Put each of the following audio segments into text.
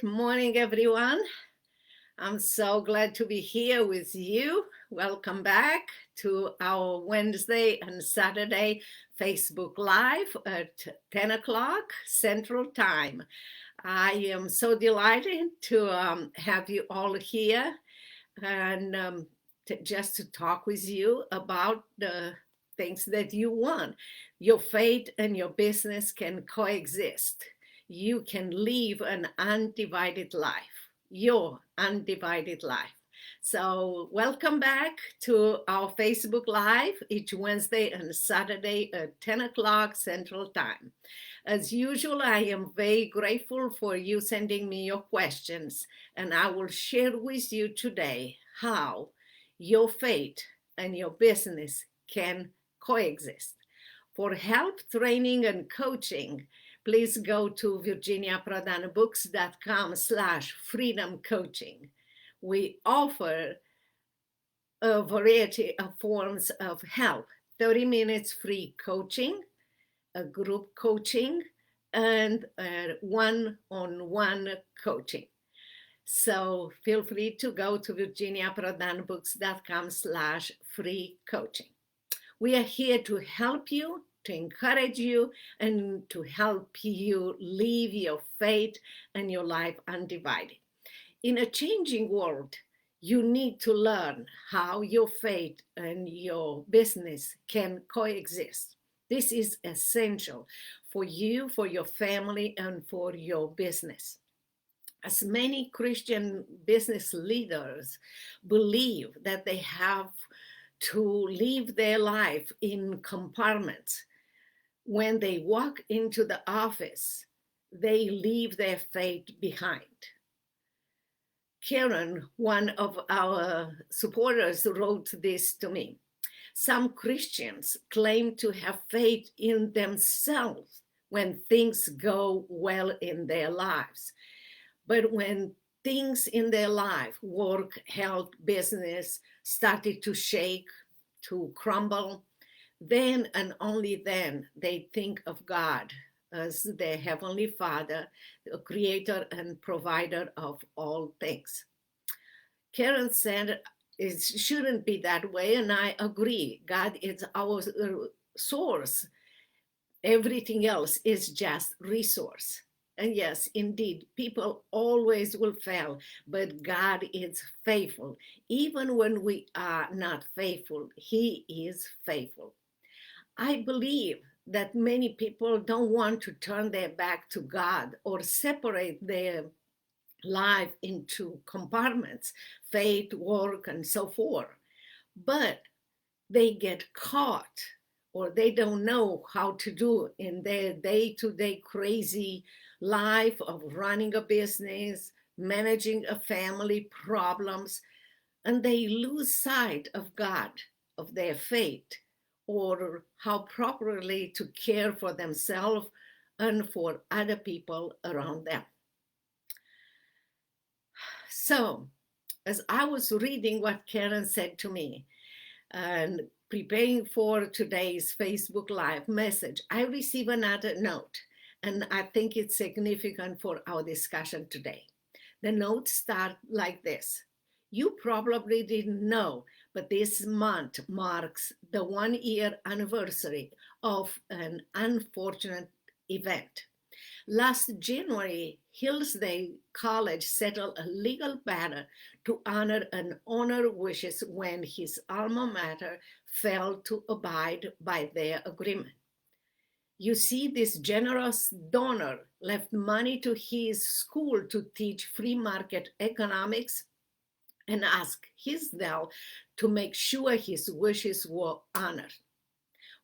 Good morning, everyone. I'm so glad to be here with you. Welcome back to our Wednesday and Saturday Facebook Live at 10 o'clock Central Time. I am so delighted to have you all here and just to talk with you about the things that you want. Your faith and your business can coexist. You can live an undivided life, your undivided life. So, welcome back to our Facebook Live each Wednesday and Saturday at 10 o'clock Central Time. As usual, I am very grateful for you sending me your questions, and I will share with you today how your faith and your business can coexist. For help, training, and coaching, please go to virginiaprodanabooks.com/freedom coaching. We offer a variety of forms of help, 30 minutes free coaching, a group coaching, and one-on-one coaching. So feel free to go to virginiaprodanbooks.com/free coaching. We are here to help you, to encourage you, and to help you live your faith and your life undivided. In a changing world, you need to learn how your faith and your business can coexist. This is essential for you, for your family, and for your business. As many Christian business leaders believe that they have to live their life in compartments. When they walk into the office, they leave their faith behind. Karen, one of our supporters, wrote this to me. Some Christians claim to have faith in themselves when things go well in their lives. But when things in their life, work, health, business, started to shake, to crumble, then and only then they think of God as their Heavenly Father, the creator and provider of all things. Karen said it shouldn't be that way, and I agree. God is our source. Everything else is just resource. And yes, indeed, people always will fail, but God is faithful. Even when we are not faithful, He is faithful. I believe that many people don't want to turn their back to God or separate their life into compartments, faith, work, and so forth. But they get caught or they don't know how to do in their day-to-day crazy life of running a business, managing a family, problems, and they lose sight of God, of their faith, or how properly to care for themselves and for other people around them. So, as I was reading what Karen said to me and preparing for today's Facebook Live message, I received another note, and I think it's significant for our discussion today. The note starts like this. You probably didn't know, but this month marks the 1-year anniversary of an unfortunate event. Last January, Hillsdale College settled a legal matter to honor an owner's wishes when his alma mater failed to abide by their agreement. You see, this generous donor left money to his school to teach free market economics and asked Hillsdale to make sure his wishes were honored.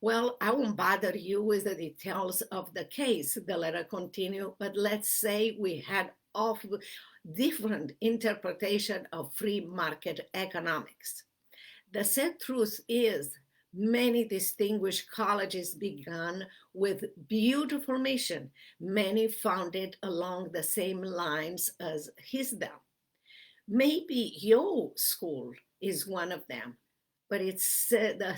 Well, I won't bother you with the details of the case, the letter continued, but let's say we had different interpretation of free market economics. The sad truth is many distinguished colleges began with beautiful mission, many founded along the same lines as Hillsdale. Maybe your school is one of them, but it's a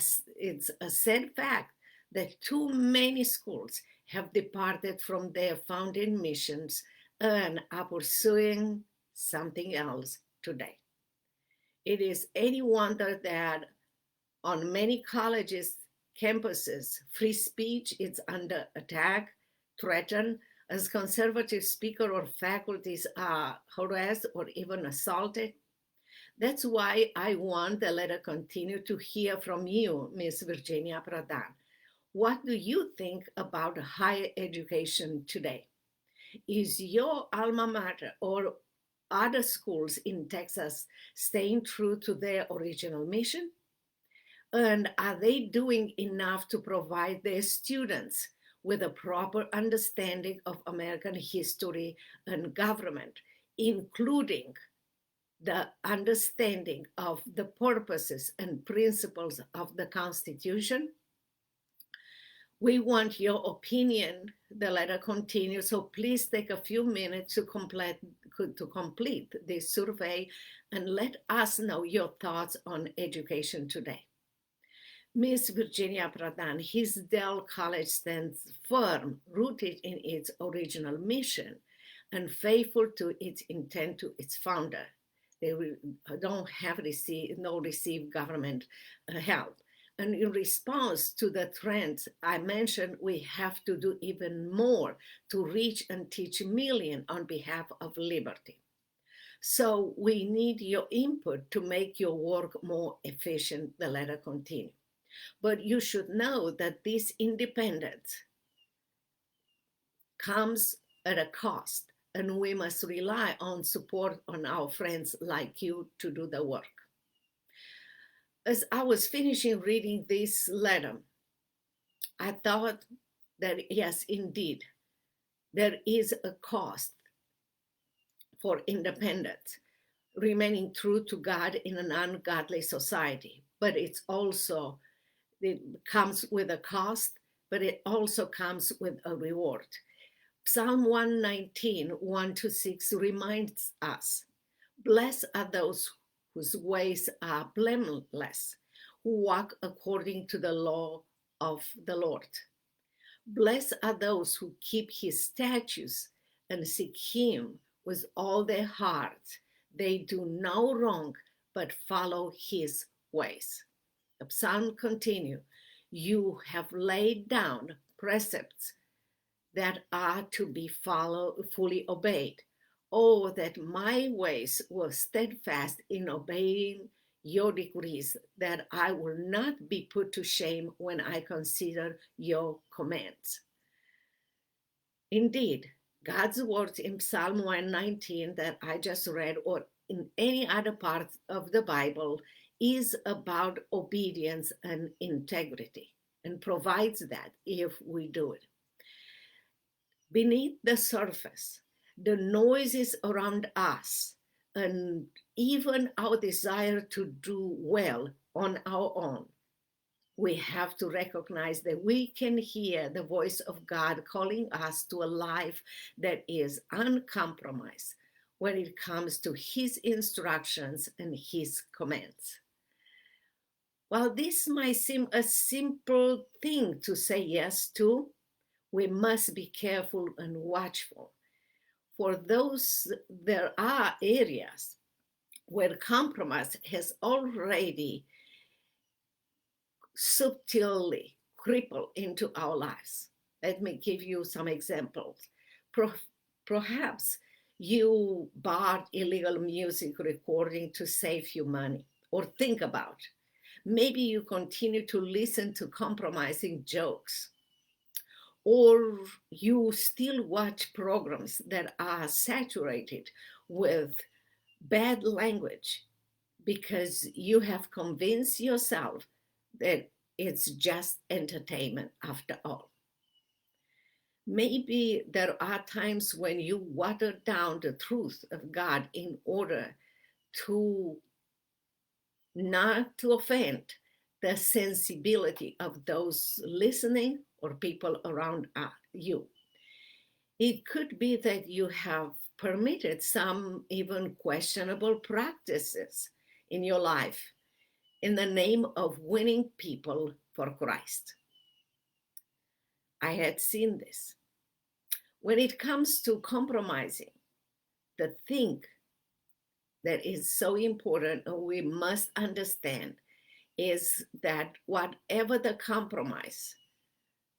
sad fact that too many schools have departed from their founding missions and are pursuing something else today. It is any wonder that on many colleges, campuses, free speech is under attack, threatened, as conservative speakers or faculties are harassed or even assaulted. That's why I want the letter continue to hear from you, Miss Virginia Pradhan. What do you think about higher education today? Is your alma mater or other schools in Texas staying true to their original mission? And are they doing enough to provide their students with a proper understanding of American history and government, including the understanding of the purposes and principles of the Constitution? We want your opinion. The letter continues, so please take a few minutes to complete this survey and let us know your thoughts on education today. Miss Virginia Pradhan, Hisdale College stands firm, rooted in its original mission and faithful to its intent to its founder. They don't have receive government help. And in response to the trends I mentioned, we have to do even more to reach and teach millions on behalf of liberty. So we need your input to make your work more efficient, the letter continues. But you should know that this independence comes at a cost, and we must rely on support on our friends like you to do the work. As I was finishing reading this letter, I thought that yes, indeed, there is a cost for independence, remaining true to God in an ungodly society. But it comes with a cost, but it also comes with a reward. Psalm 119, 1-6 reminds us, blessed are those whose ways are blameless, who walk according to the law of the Lord. Blessed are those who keep his statutes and seek him with all their heart. They do no wrong, but follow his ways. The psalm continues, you have laid down precepts that are to be fully obeyed. Oh, that my ways were steadfast in obeying your decrees, that I will not be put to shame when I consider your commands. Indeed, God's words in Psalm 119 that I just read, or in any other part of the Bible, is about obedience and integrity, and provides that if we do it. Beneath the surface, the noises around us, and even our desire to do well on our own, we have to recognize that we can hear the voice of God calling us to a life that is uncompromised when it comes to his instructions and his commands. While this might seem a simple thing to say yes to, we must be careful and watchful. For there are areas where compromise has already subtly crippled into our lives. Let me give you some examples. Perhaps you bought illegal music recording to save you money, or think about. Maybe you continue to listen to compromising jokes, or you still watch programs that are saturated with bad language because you have convinced yourself that it's just entertainment after all. Maybe there are times when you water down the truth of God in order to not to offend the sensibility of those listening or people around you. It could be that you have permitted some even questionable practices in your life in the name of winning people for Christ. I had seen this. When it comes to compromising, the thing that is so important and we must understand is that whatever the compromise,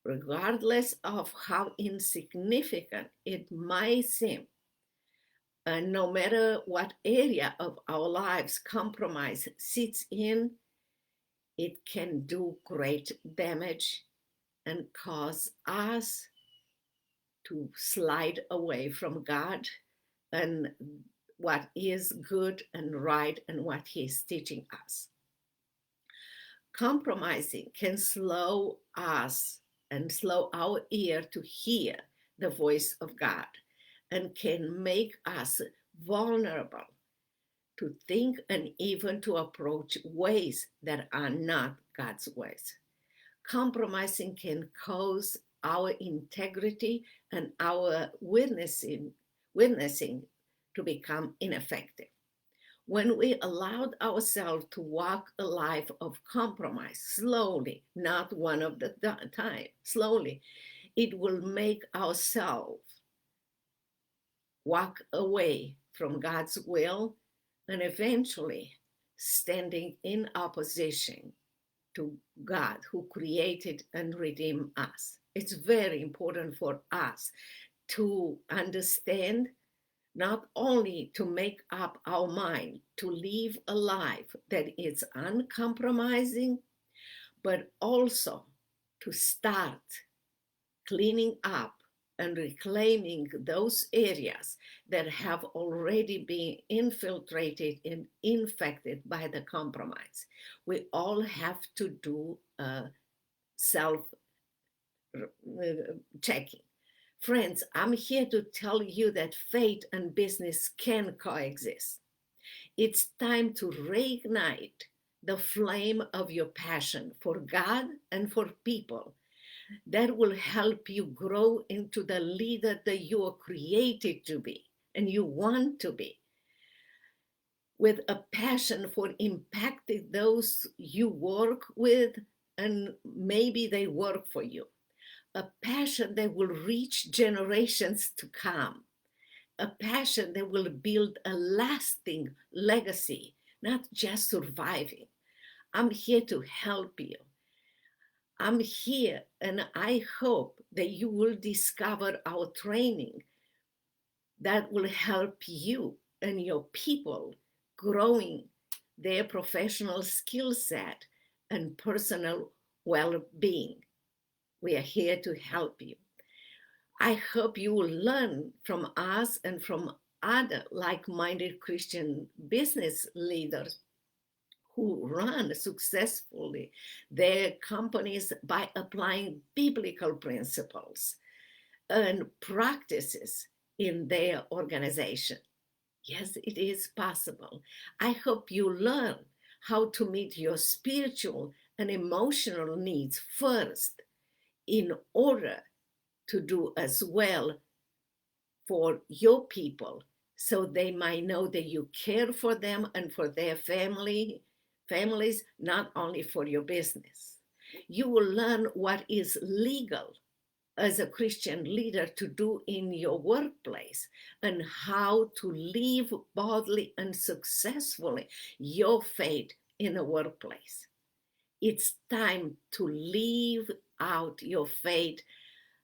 regardless of how insignificant it might seem, and no matter what area of our lives compromise sits in, it can do great damage and cause us to slide away from God and what is good and right and what He's teaching us. Compromising can slow us and slow our ear to hear the voice of God and can make us vulnerable to think and even to approach ways that are not God's ways. Compromising can cause our integrity and our witnessing to become ineffective. When we allowed ourselves to walk a life of compromise slowly, not one of the time, slowly, it will make ourselves walk away from God's will and eventually standing in opposition to God who created and redeemed us. It's very important for us to understand, not only to make up our mind to live a life that is uncompromising, but also to start cleaning up and reclaiming those areas that have already been infiltrated and infected by the compromise. We all have to do self checking. Friends, I'm here to tell you that faith and business can coexist. It's time to reignite the flame of your passion for God and for people. That will help you grow into the leader that you are created to be and you want to be, with a passion for impacting those you work with and maybe they work for you. A passion that will reach generations to come. A passion that will build a lasting legacy, not just surviving. I'm here to help you. I'm here and I hope that you will discover our training that will help you and your people growing their professional skill set and personal well-being. We are here to help you. I hope you will learn from us and from other like-minded Christian business leaders who run successfully their companies by applying biblical principles and practices in their organization. Yes, it is possible. I hope you learn how to meet your spiritual and emotional needs first in order to do as well for your people, so they might know that you care for them and for their families, not only for your business. You will learn what is legal as a Christian leader to do in your workplace and how to live boldly and successfully your faith in the workplace. It's time to live out your faith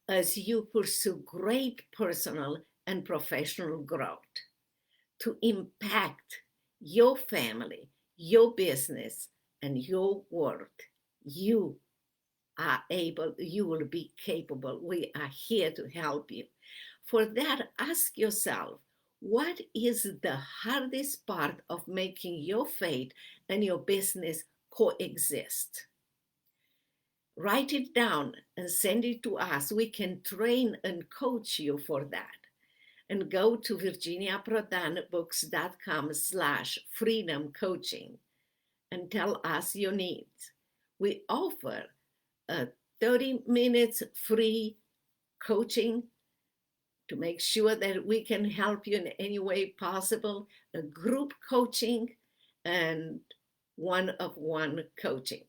as you pursue great personal and professional growth, to impact your family, your business, and your work. You will be capable. We are here to help you. For that, ask yourself, what is the hardest part of making your faith and your business coexist? Write it down and send it to us. We can train and coach you for that. And go to virginiaprodanbooks.com/freedom coaching and tell us your needs. We offer a 30 minutes free coaching to make sure that we can help you in any way possible, a group coaching and one-on-one coaching.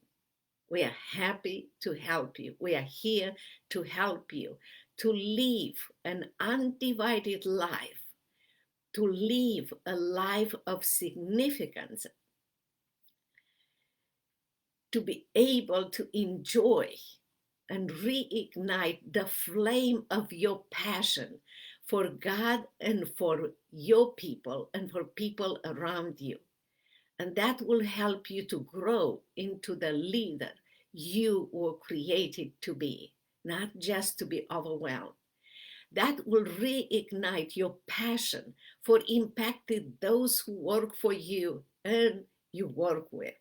We are happy to help you. We are here to help you to live an undivided life, to live a life of significance, to be able to enjoy and reignite the flame of your passion for God and for your people and for people around you. And that will help you to grow into the leader you were created to be, not just to be overwhelmed. That will reignite your passion for impacting those who work for you and you work with.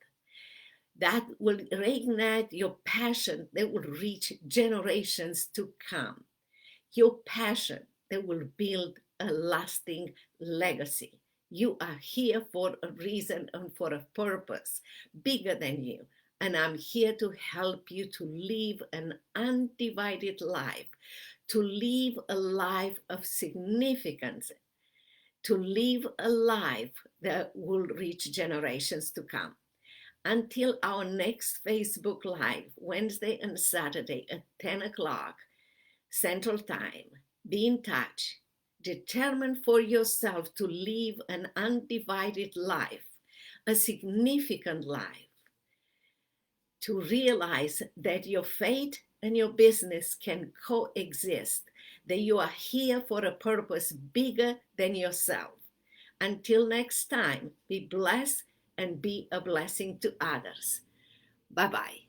That will reignite your passion that will reach generations to come. Your passion that will build a lasting legacy. You are here for a reason and for a purpose bigger than you. And I'm here to help you to live an undivided life, to live a life of significance, to live a life that will reach generations to come. Until our next Facebook Live, Wednesday and Saturday at 10 o'clock Central Time, be in touch. Determine for yourself to live an undivided life, a significant life, to realize that your faith and your business can coexist, that you are here for a purpose bigger than yourself. Until next time, be blessed and be a blessing to others. Bye-bye.